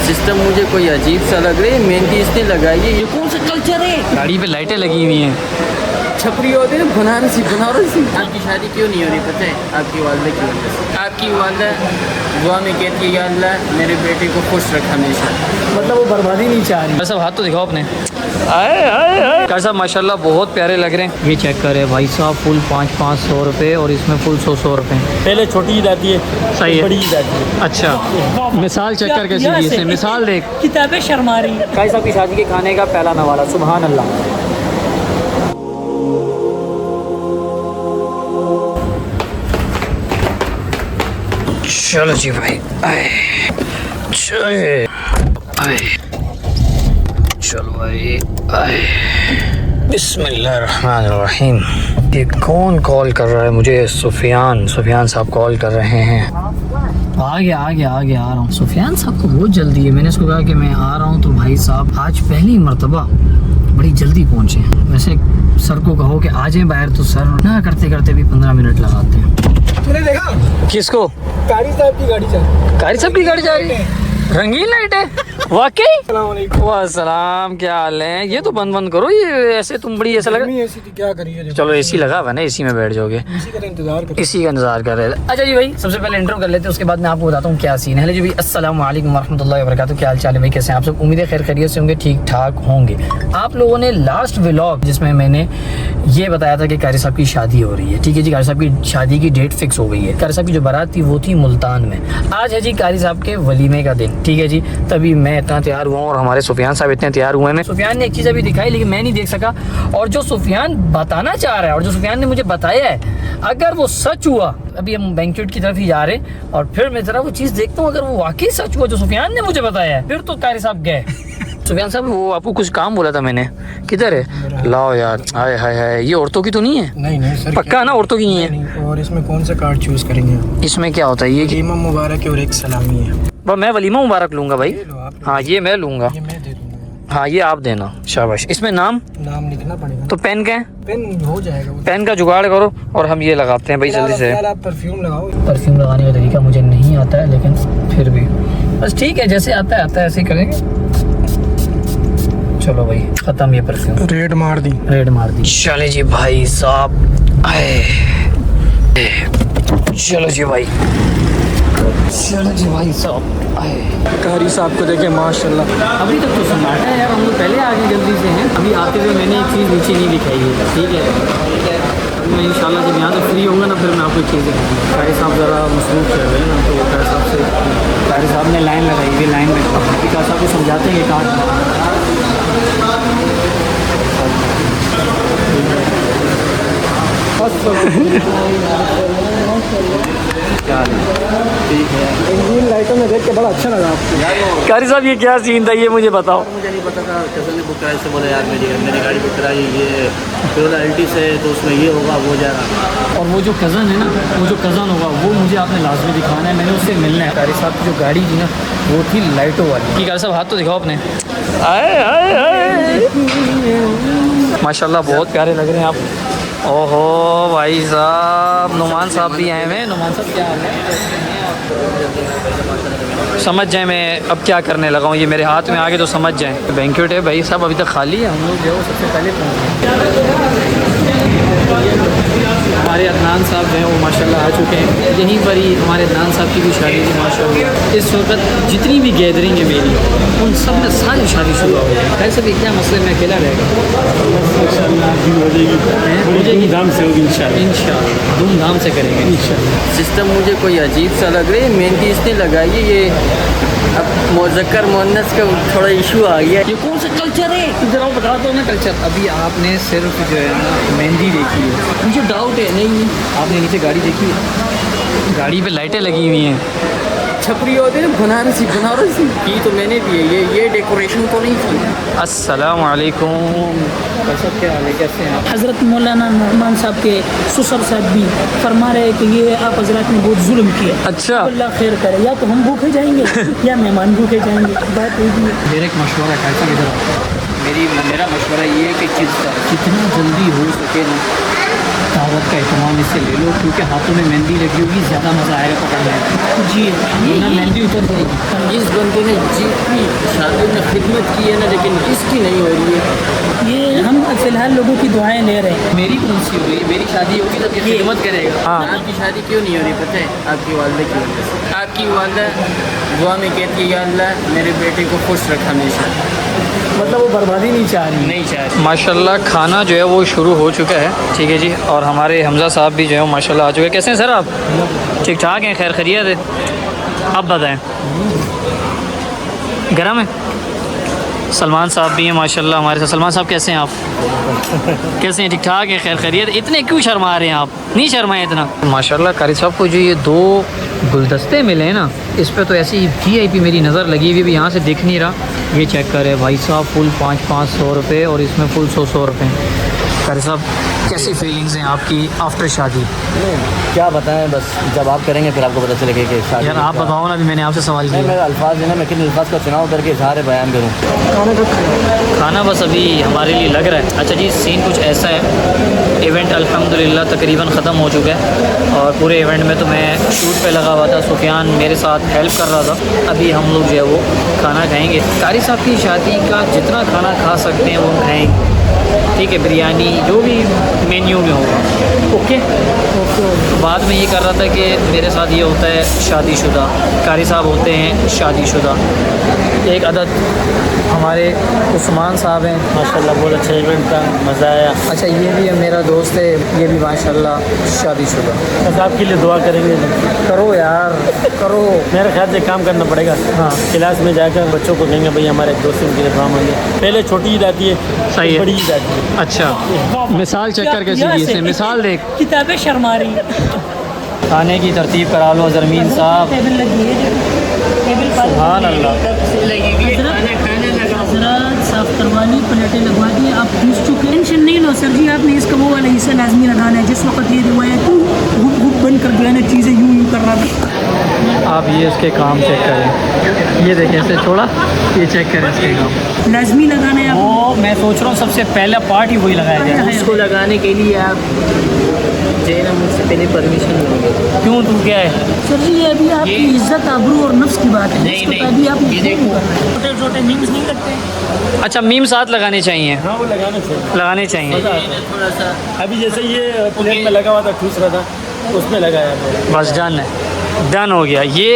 System मुझे कोई अजीब सा लग रही है। मेहंदी इसने लगाई है, ये कौन सा कल्चर है? गाड़ी पे लाइटें लगी हुई हैं। छपरी होते हैं बनारसी बनारसी। आपकी शादी क्यों नहीं हो रही पता है? आपकी वालदा की वजह से। आपकी वालदा दुआ में कहती है या अल्लाह मेरे बेटे को खुश रख हमेशा। मतलब वो बर्बादी नहीं चाह रही। सब हाथ तो दिखाओ अपने। आए आए आए कार साहब माशाल्लाह बहुत प्यारे लग रहे हैं। ये चेक करे भाई साहब, फुल 500 रुपये और इसमें फुल 100 रुपये। पहले छोटी ईद आती है, सही है, बड़ी ईद आती है। अच्छा मिसाल चेक करके सीधी इसने मिसाल देख। किताबें शर्मा रही है। कार साहब की शादी के खाने का पहला नवाला, सुभान अल्लाह। चलो जी भाई, आए चलो भाई, आए बिस्मिल्लाहिर्रहमानिर्रहीम। ये कौन कॉल कर रहा है मुझे? सुफियान साहब कॉल कर रहे हैं। आ गया आ रहा हूँ। सुफियान साहब को बहुत जल्दी है। मैंने उसको कहा कि मैं आ रहा हूँ, तो भाई साहब आज पहली मर्तबा बड़ी जल्दी पहुँचे। वैसे सर को कहो कि आ जाए बाहर, तो सर ना करते करते भी 15 मिनट लगाते हैं। तूने देखा? किसको? कारी साहब की गाड़ी चल। कारी साहब की गाड़ी जा रही है, रंगीन लाइट है वाकई। वाह, क्या हाल है? ये तो बंद करो, ये ऐसे तुम बड़ी ऐसा लगा। एसी थी, क्या करिए? चलो एसी लगा हुआ ना, एसी में बैठ जाओगे। इसी का इंतजार कर रहे थे। अच्छा जी भाई, सबसे पहले इंट्रो कर लेते हैं, उसके बाद मैं आपको बताता हूँ क्या सीन है। जी भाई, अस्सलाम वालेकुम वरहमतुल्लाहि वबरकातुहू। क्या हाल चाल है भाई? कैसे हैं आप सब? उम्मीद है खैर खैरियत से होंगे, ठीक ठाक होंगे। आप लोगों ने लास्ट व्लॉग जिसमें मैंने ये बताया था कि कारी साहब की शादी हो रही है, ठीक है जी। कारी साहब की शादी की डेट फिक्स हो गई है। कारी साहब की जो बारात थी वो थी मुल्तान में। आज है जी कारी साहब के वलीमे का दिन, ठीक है जी। तभी मैं इतना तैयार हुआ और हमारे सुफियान साहब इतने तैयार हुए हैं। सुफियान ने एक चीज़ अभी दिखाई, लेकिन मैं नहीं देख सका। और जो सुफियान बताना चाह रहा है और जो सुफियान ने मुझे बताया है, अगर वो सच हुआ, अभी हम बैंक्वेट की तरफ ही जा रहे हैं और फिर मैं जरा वो चीज़ देखता हूँ, अगर वो वाकई सच हुआ जो सुफियान ने मुझे बताया है, फिर तो कारी साहब गए। सुफियान साहब, वो आपको कुछ काम बोला था मैंने, किधर है? लाओ यार। हाय हाय हाय, ये औरतों की तो नहीं है? नहीं सर, पक्का ना औरतों की नहीं है? और इसमें कौन सा कार्ड चूज करेंगे? इसमें क्या होता है? ये वलीमा मुबारक है और एक सलामी है। मैं वलीमा मुबारक लूंगा भाई। हाँ ये मैं लूंगा। ये मैं दे दूंगा। हाँ ये आप देना, शाबाश। इसमें नाम लिखना पड़ेगा। तो पेन का है? पेन हो जाएगा। पेन का जुगाड़ करो और हम ये लगाते हैं भाई जल्दी से। आप परफ्यूम लगाओ। परफ्यूम लगाने का तरीका मुझे नहीं आता है, लेकिन फिर भी बस ठीक है, जैसे आता है ऐसे ही करेंगे। चलो भाई, खत्म ये परफ्यूम। रेड मार दी। चले जी भाई साहब, आए। चलो जी भाई साहब, आए। कारी साहब को देखे माशाल्लाह। अभी तक तो सन्नाटा है यार, हम लोग पहले आगे जल्दी से हैं। अभी आते हुए मैंने एक चीज़ नीचे नहीं दिखाई है, ठीक है। मैं इंशाल्लाह जब यहाँ से फ्री होऊंगा ना, फिर मैं आपको एक चीज़ दिखाऊंगा। कारी साहब ज़रा मसरूफ़ चल रहे हैं ना, तो कारी साहब ने लाइन लगाई हुई, लाइन में कारी साहब को समझाते हैं कहाँ ठीक है। इन लाइटों में देख के बड़ा अच्छा लगा आपको। कारी साहब ये क्या सीन था, ये मुझे बताओ। मुझे नहीं पता था, कज़न ने बुक कराई से बोला यार मेरी गाड़ी बुक कराई, ये प्योरिटी से, तो उसमें ये होगा वो जाएगा। और वो जो कज़न है ना, वो जो कज़न होगा वो मुझे आपने लाजमी दिखाना है, मैंने उससे मिलना है। कारी साहब की जो गाड़ी थी ना, वो थी लाइटों वाली। कारी साहब हाथ तो दिखाओ अपने। आए आए आए, माशाल्लाह बहुत प्यारे लग रहे हैं आप। ओहो भाई साहब, नुमान साहब भी आए हैं। नुमान साहब क्या हाल है? समझ जाए मैं अब क्या करने लगा हूँ, ये मेरे हाथ में आगे तो समझ जाए। बैंक्वेट है भाई साहब, अभी तक खाली है। हम लोग जो सबसे पहले पहुँचे। हमारे अदनान साहब जो हैं वो माशाल्लाह आ चुके हैं। यहीं पर ही हमारे अदनान साहब की भी शादी थी माशाल्लाह। इस वक्त जितनी भी गैदरिंग है मेरी, उन सब में सारी शादीशुदा हो गई। कैसे भी क्या मसले में अकेला रहेगा? धूमधाम से होगी इंशाल्लाह धूमधाम से करेंगे इंशाल्लाह। सिस्टम मुझे कोई अजीब सा लग रही है। मेहंदी इसने लगाई है, ये अब मुज़क्कर मुअन्नस का थोड़ा इशू आ गया। ये कौन सा कल्चर है? जरा बता दो ना कल्चर। अभी आपने सिर्फ जो है ना मेहंदी देखी है, मुझे डाउट है। नहीं, आपने नीचे गाड़ी देखी है? गाड़ी पे लाइटें लगी हुई हैं। छपरी होते हैं बनारसी की, तो मैंने भी है। ये डेकोरेशन तो नहीं की। अस्सलाम वालेकुम। क्या हाल है, कैसे हैं आप? हज़रत मौलाना नहमान साहब के ससुर साहब भी फरमा रहे कि ये आप हजरत ने बहुत जुल्म किया। अच्छा, अल्लाह खैर करे, या तो हम भूखे जाएंगे या मेहमान भूखे जाएंगे। बात होगी। मेरा एक मशवरा है, कैसा इधर मेरा मशवरा ये है कि जितना जल्दी हो सके ना दावत का एहतमाम इससे ले लो, क्योंकि हाथों में मेहंदी लगी होगी, ज़्यादा मज़ा आएगा पकड़ने में। जी ना मेहंदी उतर जाएगी। इस बंदे ने जितनी शादी में खिदमत की है ना, लेकिन इसकी नहीं हो रही है। ये हम फ़िलहाल लोगों की दुआएं ले रहे हैं। मेरी कौन सी हो रही है? मेरी शादी होगी तब ये खिदमत करेगा। आपकी शादी क्यों नहीं हो रही पता है? आपकी वालदा की वजह से। आपकी वालदा दुआ में कहती है या अल्लाह मेरे बेटे को खुश रख हमेशा, मतलब वो बर्बादी नहीं चाह रही। नहीं चाह रही। माशाल्लाह खाना जो है वो शुरू हो चुका है, ठीक है जी। और हमारे हमज़ा साहब भी जो है माशाल्लाह आ चुके हैं। कैसे हैं सर आप? ठीक ठाक हैं, खैर खैरियत है? आप बताएं। गरम है? सलमान साहब भी हैं माशाल्लाह हमारे साथ। सलमान साहब कैसे हैं आप? कैसे हैं? ठीक ठाक हैं, खैर खैरियत? इतने क्यों शर्मा रहे हैं आप? नहीं शर्माए इतना। माशाल्लाह कारी साहब को जो ये 2 गुलदस्ते मिले हैं ना, इस पे तो ऐसी VIP मेरी नज़र लगी हुई, भी यहाँ से दिख नहीं रहा। ये चेक करें भाई साहब, फुल 500 रुपये और इसमें फुल 100 रुपये। कारी साहब कैसी फीलिंग्स हैं आपकी आफ्टर शादी? क्या बताएं, बस जब आप करेंगे फिर आपको पता चलेगा कि शादी। यार आप बताओ ना, अभी मैंने आपसे सवाल किया। मेरा अल्फाज है ना, मैं किन अल्फाज का चुनाव करके इजहार बयान करूँ। खाना बस अभी हमारे लिए लग रहा है। अच्छा जी, सीन कुछ ऐसा है, इवेंट अल्हम्दुलिल्लाह तकरीबन ख़त्म हो चुका है और पूरे इवेंट में तो मैं शूट पे लगा हुआ था, सुफियान मेरे साथ हेल्प कर रहा था। अभी हम लोग जो है वो खाना खाएंगे। कारी साहब की शादी का जितना खाना खा सकते हैं वो खाएंगे, ठीक है। बिरयानी जो भी मेन्यू में होगा, ओके। बाद में ये कर रहा था कि मेरे साथ ये होता है शादीशुदा, कारी साहब होते हैं शादीशुदा। एक अदद हमारे उस्मान साहब हैं माशाल्लाह, बहुत अच्छा इवेंट था, मज़ा आया। अच्छा ये भी है मेरा दोस्त है, ये भी माशाल्लाह शादीशुदा। बस आपके लिए दुआ करेंगे। करो यार करो। मेरे ख्याल से काम करना पड़ेगा। हाँ क्लास में जाकर बच्चों को कहेंगे भाई हमारे दोस्त उनके लिए दुआ मांगे। पहले छोटी ईद आती है, सही है। बड़ी ईद आती है। अच्छा मिसाल चेक करके सीधी से मिसाल देख। किताबें शर्मा रही हैं। खाने की तरतीब करा लो ज़रमीन साहब। टेबल लगी है, टेबल पर सुभान अल्लाह। हज़रत साफ करवा ली, प्लेटें लगवा दी, आप पूछ चुके। टेंशन नहीं लो सर जी, आपने इसका वो वाला हिस्सा लाजमी लगाना है। जिस वक्त ये रिवायत गुप गुप बंद कर दिया ना, चीज़ें यूँ कर रहा था। आप ये इसके काम चेक करें, ये देखिए ऐसे छोड़ा, ये चेक करें इसके काम। लाजमी लगाना है आपको। वो मैं सोच रहा हूँ सबसे पहला पार्ट ही वही लगाया जाए। उसको लगाने के लिए आप जेना मुझसे पहले परमिशन लोगे। क्यों तू क्या है? सर जी ये अभी आपकी इज्जत आबरू और नफ्स की बात है। नहीं, इसको नहीं, तो अभी आप ये देखो। छोटे छोटे मीम्स नहीं करते। अच्छा मीम साथ लगाने चाहिए, हाँ वो लगाना चाहिए। लगाने चाहिए। थोड़ा सा अभी जैसे ये प्लेट में लगा हुआ था, ठूस रहा था, उसमें लगाया है। बस डन है, डन हो गया। ये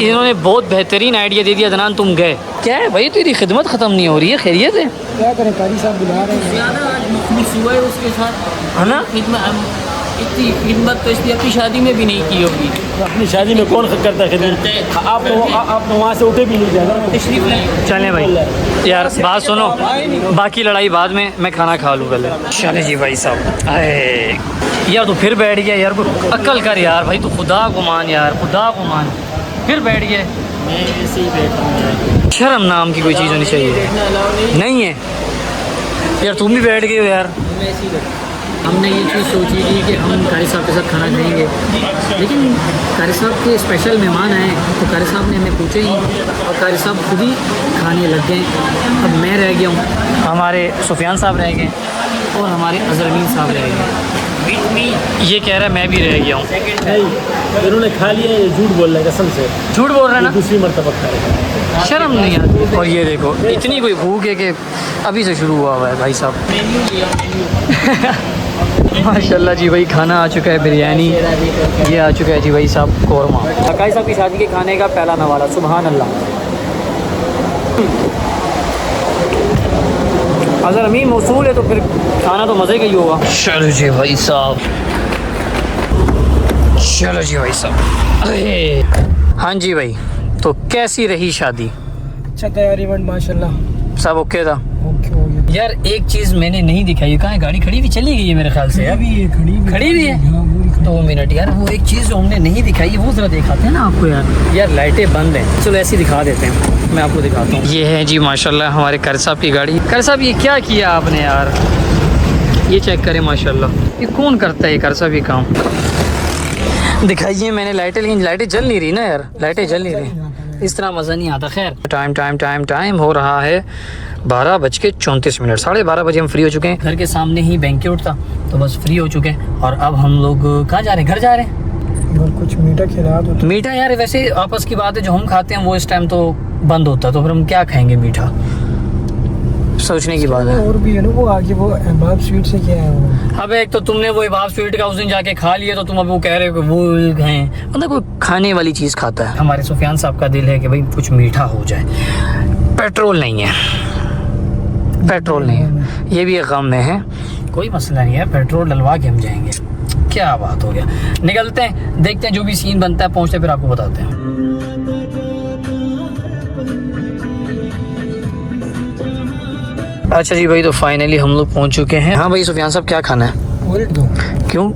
इन्होंने बहुत बेहतरीन आइडिया दे दिया। अदनान तुम गए क्या है भाई, तेरी खिदमत ख़त्म नहीं हो रही है? खैरियत है? क्या करें, कारी साहब बुला रहे हैं। ज़्यादा आज मखलूस हुआ है उसके साथ, है ना? खिदमत इतनी खिदमत तो इसलिए अपनी शादी में भी नहीं की होगी। अपनी शादी में कौन करता है खिदमत? आप तो वहाँ से उठे भी नहीं जाएगा। तशरीफ लाए। चलें भाई, यार बात सुनो, बाकी लड़ाई बाद में, मैं खाना खा लूँ पहले। चले जी भाई साहब। अरे यार तू फिर बैठ गया यार, अक्ल कर यार भाई, तू खुदा को मान यार, खुदा को मान। फिर बैठ गए। मैं ऐसे ही बैठा हूँ। शर्म नाम की कोई चीज़ होनी चाहिए। देखना अलाउ नहीं। नहीं है यार, तुम भी बैठ गए हो यार। मैं ऐसे ही बैठा। हमने ये चीज़ सोची थी कि हम कारी साहब के साथ खाना खाएंगे, लेकिन कारी साहब के स्पेशल मेहमान आए तो कारी साहब ने हमें पूछे ही और कारी साहब खुद ही खाने लग गए। अब मैं रह गया हूँ, हमारे सुफियान साहब रह गए और हमारे अजरमीन साहब रह गए। ये कह रहा है मैं भी रह गया हूँ। नहीं, इन्होंने खा लिया, ये झूठ बोल रहा है कसम से। झूठ बोल रहा है ना? दूसरी मरतबा खा रहे हैं। शर्म नहीं आती। और ये देखो इतनी कोई भूख है कि अभी से शुरू हुआ हुआ है भाई साहब। माशाल्लाह जी भाई, खाना आ चुका है बिरयानी, ये आ चुका है जी भाई साहब कौरमा। अकाई साहब की शादी के खाने का पहला नवाला, सुभान अल्लाह। अगर अमीन मौसूल है तो फिर खाना तो मज़े का ही होगा। चलो जी भाई साहब, चलो जी भाई साहब। अरे हाँ जी भाई, तो कैसी रही शादी? अच्छा तैयार इवेंट माशाल्लाह सब ओके था? ओके हो गया। यार एक चीज़ मैंने नहीं दिखाई, कहाँ है गाड़ी? खड़ी हुई चली गई है मेरे ख्याल से। अभी ये खड़ी हुई है? हाँ, वो भी खड़ी। 2 मिनट यार, वो एक चीज़ जो हमने नहीं दिखाई वो ज़रा दिखाते हैं ना आपको यार लाइटें बंद हैं, चलो ऐसे दिखा देते हैं, मैं आपको दिखाता हूँ। ये है जी माशाल्लाह हमारे कर साहब की गाड़ी। कर साहब ये क्या किया आपने यार, ये चेक करें माशाल्लाह, ये कौन करता है ये कर साहब ये काम? दिखाइए, मैंने लाइटें, लेकिन लाइटें जल नहीं रही ना यार, लाइटें जल नहीं रही। इस तरह मज़ा नहीं आता। खैर टाइम हो रहा है 12:34। 12:30 बजे हम फ्री हो चुके हैं। घर के सामने ही बैंक्वेट था तो बस फ्री हो चुके हैं। और अब हम लोग कहाँ जा रहे हैं? घर जा रहे हैं। और कुछ मीठा खिला दो। मीठा यार वैसे आपस की बात है, जो हम खाते हैं वो इस टाइम तो बंद होता है, तो फिर हम क्या खाएंगे मीठा? सोचने की बात है। और भी है ना वो आगे वो अहबाब स्वीट से क्या है वो? अब एक तो तुमने वो अहबाब स्वीट का उस दिन जाके खा लिया, तो तुम अब वो कह रहे हो कि वो हैं, मतलब कोई खाने वाली चीज़ खाता है। हमारे सुफियान साहब का दिल है कि भाई कुछ मीठा हो जाए। पेट्रोल नहीं है, ये भी एक गम में है। कोई मसला नहीं है, पेट्रोल डलवा के हम जाएंगे। क्या बात हो गया। निकलते हैं, देखते हैं जो भी सीन बनता है, पहुँचते फिर आपको बताते हैं। अच्छा जी भाई, तो फाइनली हम लोग पहुंच चुके हैं। हाँ भाई सुफियान साहब, क्या खाना है? वॉलेट दो। क्यों?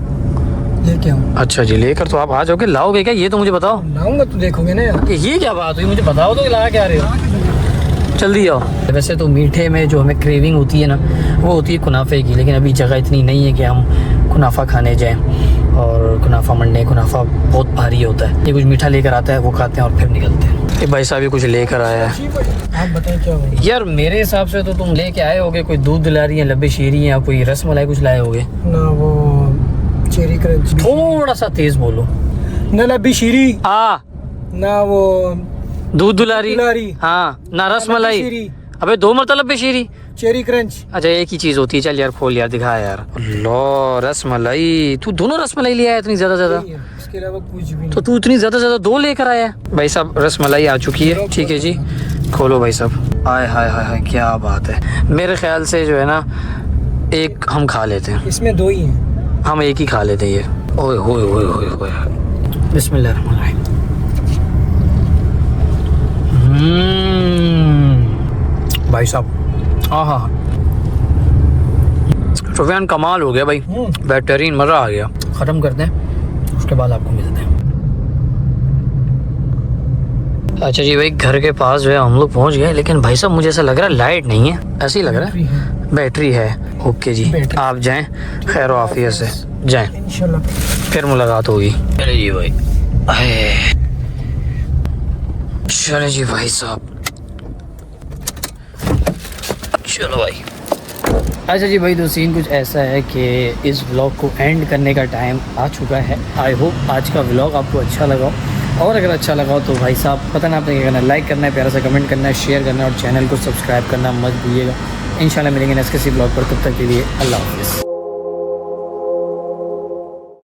लेके आओ। अच्छा जी, लेकर तो आप आ जाओगे, लाओगे क्या? ये तो मुझे बताओ। लाऊंगा तो देखोगे ना यार। ये क्या बात हुई, मुझे बताओ तो ला क्या रहे हो? जल्दी आओ। वैसे तो मीठे में जो हमें क्रेविंग होती है ना, वो होती है कुनाफे की, लेकिन अभी जगह इतनी नहीं है कि हम कुनाफा खाने जाएं। और कुनाफा मंडे, कुनाफा बहुत भारी होता है। ये कुछ मीठा लेकर आता है, वो खाते हैं और फिर निकलते हैं। ये भाई साहब ये कुछ लेकर आया है। आप बताएं क्या हो? यार मेरे हिसाब से तो तुम लेके आए होगे कोई दूध दिलारी या लब्बे शीरी या कोई रसमलाई कुछ लाए होगे ना। वो चेरी क्रंच। थोड़ा सा तेज बोलो। ना लब्बी शीरी। ना वो दूध दुलारी। दुलारी। हाँ, ना रसमलाई। शीरी। अबे 2 मरतलब पे शीरी। Cherry crunch. अच्छा एक ही चीज होती है। चल यार खोल यार, दिखा यार। लो रसमलाई, तू दोनों रसमलाई लिया है इतनी ज्यादा? इसके अलावा कुछ भी नहीं। तो तू इतनी ज्यादा 2 लेकर आया है? भाई साहब रसमलाई आ चुकी है, ठीक है जी, खोलो भाई साहब। आय हाय हाय हाय, क्या बात है। मेरे ख्याल से जो है ना, एक हम खा लेते हैं। इसमें 2 ही हैं। हम एक ही खा लेते हैं ये। ओए होए होए होए होए, बिस्मिल्लाहिर्रहमानिर्रहीम। भाई साहब, हाँ सुफियान कमाल हो गया भाई, बेहतरीन, मज़ा आ गया। ख़त्म करते हैं, उसके बाद आपको मिलते हैं। अच्छा जी भाई, घर के पास जो है हम लोग पहुंच गए, लेकिन भाई साहब मुझे ऐसा लग रहा है लाइट नहीं है। ऐसे ही लग रहा है। बैटरी है। ओके जी, आप जाएं खैर आफियत से जाएं, इंशाल्लाह फिर मुलाकात होगी। चले जी भाई, चले जी भाई साहब, चलो भाई। अच्छा जी भाई, तो सीन कुछ ऐसा है कि इस व्लॉग को एंड करने का टाइम आ चुका है। आई होप आज का व्लॉग आपको अच्छा लगा, और अगर अच्छा लगा तो भाई साहब पता ना आपने क्या करना है, लाइक करना है, प्यारा सा कमेंट करना है, शेयर करना है और चैनल को सब्सक्राइब करना मत भूलिएगा। इंशाल्लाह मिलेंगे नेक्स्ट किसी ब्लॉग पर, तब तक के लिए अल्लाह हाफिज़।